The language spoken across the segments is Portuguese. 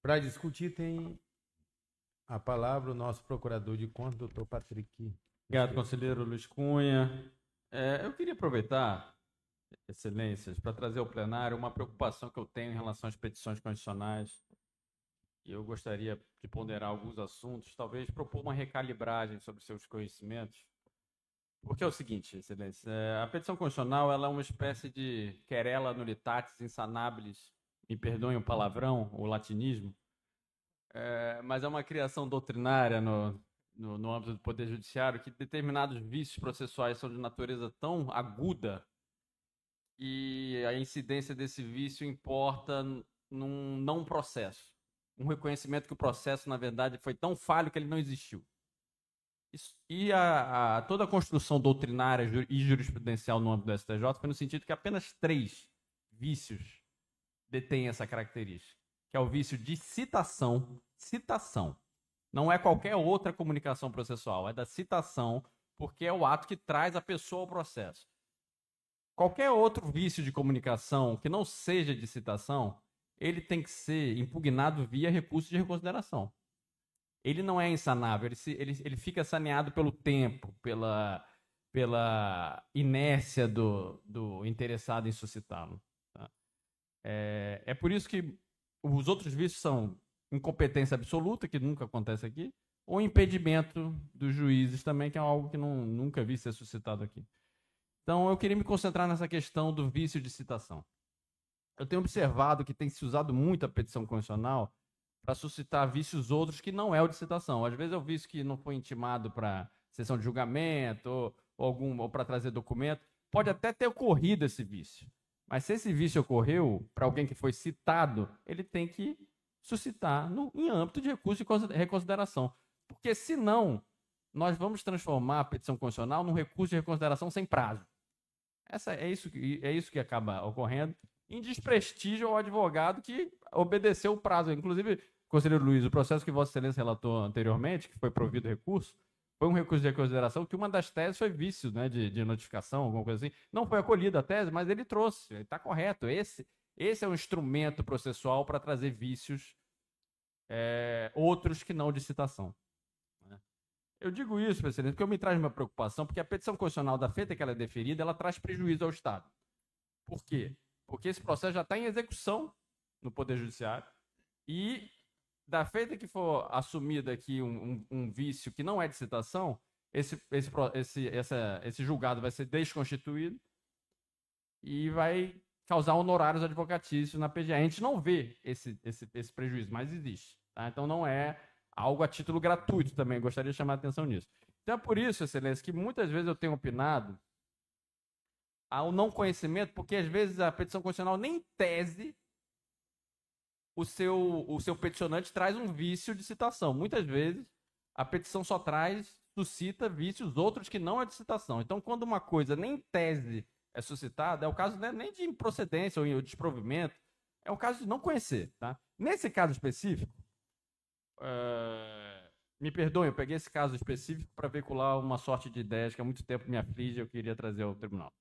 Para discutir, tem a palavra o nosso procurador de contas, doutor Patrick. Obrigado, conselheiro Luiz Cunha. Eu queria aproveitar, excelências, para trazer ao plenário uma preocupação que eu tenho em relação às petições constitucionais. E eu gostaria de ponderar alguns assuntos, talvez propor uma recalibragem sobre seus conhecimentos. Porque é o seguinte, excelência, a petição constitucional ela é uma espécie de querela nulitatis insanabilis, me perdoem o palavrão, o latinismo, mas é uma criação doutrinária no âmbito do Poder Judiciário que determinados vícios processuais são de natureza tão aguda e a incidência desse vício importa num não processo. Um reconhecimento que o processo, na verdade, foi tão falho que ele não existiu. Toda a construção doutrinária e jurisprudencial no âmbito do STJ foi no sentido que apenas 3 vícios detêm essa característica, que é o vício de citação. Citação. Não é qualquer outra comunicação processual, é da citação, porque é o ato que traz a pessoa ao processo. Qualquer outro vício de comunicação que não seja de citação, ele tem que ser impugnado via recurso de reconsideração. Ele não é insanável, ele fica saneado pelo tempo, pela inércia do interessado em suscitá-lo. Tá? É por isso que os outros vícios são incompetência absoluta, que nunca acontece aqui, ou impedimento dos juízes também, que é algo que nunca vi ser suscitado aqui. Então, eu queria me concentrar nessa questão do vício de citação. Eu tenho observado que tem se usado muito a petição constitucional para suscitar vícios outros que não é o de citação. Às vezes é o vício que não foi intimado para sessão de julgamento ou para trazer documento. Pode até ter ocorrido esse vício. Mas se esse vício ocorreu para alguém que foi citado, ele tem que suscitar em âmbito de recurso de reconsideração. Porque senão, nós vamos transformar a petição constitucional num recurso de reconsideração sem prazo. É isso que acaba ocorrendo em desprestígio ao advogado que obedeceu o prazo. Inclusive, conselheiro Luiz, o processo que Vossa Excelência relatou anteriormente, que foi provido recurso, foi um recurso de reconsideração que uma das teses foi vício, né, de notificação, alguma coisa assim. Não foi acolhida a tese, mas ele trouxe, está correto. Esse é um instrumento processual para trazer vícios outros que não de citação. Né? Eu digo isso, presidente, porque eu me traz uma preocupação, porque a petição constitucional da feita que ela é deferida, ela traz prejuízo ao Estado. Por quê? Porque esse processo já está em execução no Poder Judiciário e da feita que for assumido aqui um vício que não é de citação, esse julgado vai ser desconstituído e vai causar honorários advocatícios na PGA. A gente não vê esse prejuízo, mas existe. Tá? Então não é algo a título gratuito também, gostaria de chamar a atenção nisso. Então é por isso, Excelência, que muitas vezes eu tenho opinado ao não conhecimento, porque às vezes a petição constitucional nem em tese o seu peticionante traz um vício de citação. Muitas vezes a petição só suscita vícios outros que não é de citação. Então, quando uma coisa nem em tese é suscitada, é o caso nem de improcedência ou desprovimento, é o caso de não conhecer. Tá? Nesse caso específico, me perdoe, eu peguei esse caso específico para veicular uma sorte de ideias que há muito tempo me aflige e eu queria trazer ao tribunal.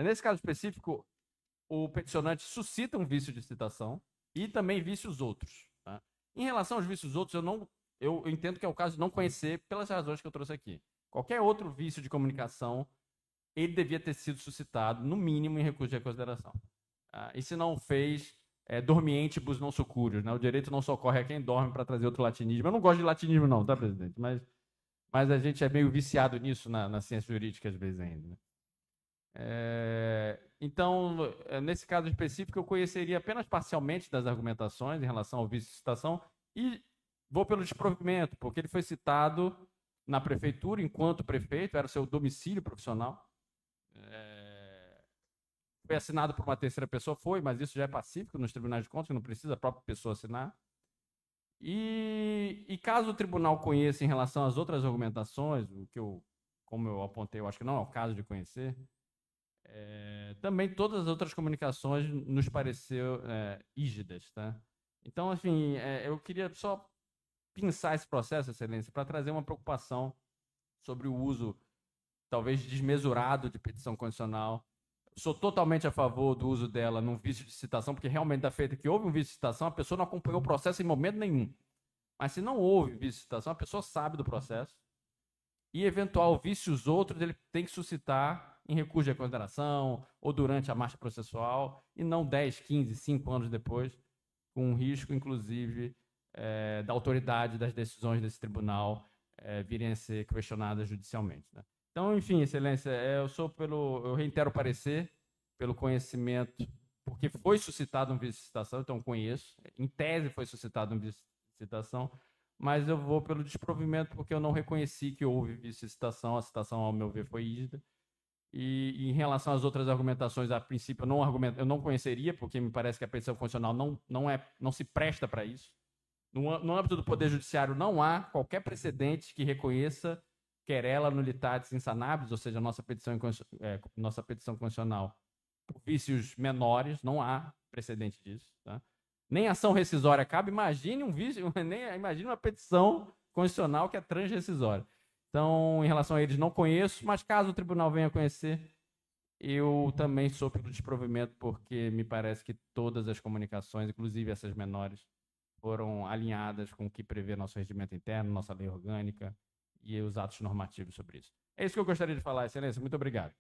Nesse caso específico, o peticionante suscita um vício de citação e também vícios outros. Tá? Em relação aos vícios outros, eu entendo que é o caso de não conhecer pelas razões que eu trouxe aqui. Qualquer outro vício de comunicação, ele devia ter sido suscitado, no mínimo, em recurso de reconsideração. E se não fez, dormientibus non sucurius. Né? O direito não socorre a quem dorme para trazer outro latinismo. Eu não gosto de latinismo não, tá, presidente? Mas a gente é meio viciado nisso na ciência jurídica, às vezes, ainda. Né? Então, nesse caso específico, eu conheceria apenas parcialmente das argumentações em relação ao vício de citação e vou pelo desprovimento, porque ele foi citado na prefeitura enquanto prefeito, era o seu domicílio profissional. Foi assinado por uma terceira pessoa, mas isso já é pacífico nos tribunais de contas, que não precisa a própria pessoa assinar. E caso o tribunal conheça em relação às outras argumentações, como eu apontei, eu acho que não é o caso de conhecer, também todas as outras comunicações nos pareceram rígidas. Tá? Então, enfim, eu queria só pensar esse processo, Excelência, para trazer uma preocupação sobre o uso, talvez desmesurado, de petição condicional Sou totalmente a favor do uso dela num vício de citação, porque realmente da feita que houve um vício de citação, a pessoa não acompanhou o processo em momento nenhum. Mas se não houve vício de citação, a pessoa sabe do processo. E eventual vícios outros, ele tem que suscitar em recurso de reconsideração ou durante a marcha processual, e não 10, 15, 5 anos depois, com um risco, inclusive, da autoridade das decisões desse tribunal virem a ser questionadas judicialmente. Né? Então, enfim, Excelência, eu reitero o parecer pelo conhecimento, porque foi suscitado um vício de citação, então conheço, em tese foi suscitado um vício de citação, mas eu vou pelo desprovimento porque eu não reconheci que houve vício de citação, a citação, ao meu ver, foi rígida. E em relação às outras argumentações, a princípio, eu não conheceria, porque me parece que a petição constitucional não se presta para isso. No âmbito do Poder Judiciário, não há qualquer precedente que reconheça querela nulitatis insanabilis, ou seja, nossa petição constitucional por vícios menores, não há precedente disso. Tá? Nem ação rescisória cabe, imagine um vício, imagine uma petição constitucional que é transrescisória. Então, em relação a eles, não conheço, mas caso o tribunal venha conhecer, eu também sou pelo desprovimento, porque me parece que todas as comunicações, inclusive essas menores, foram alinhadas com o que prevê nosso regimento interno, nossa lei orgânica e os atos normativos sobre isso. É isso que eu gostaria de falar, Excelência. Muito obrigado.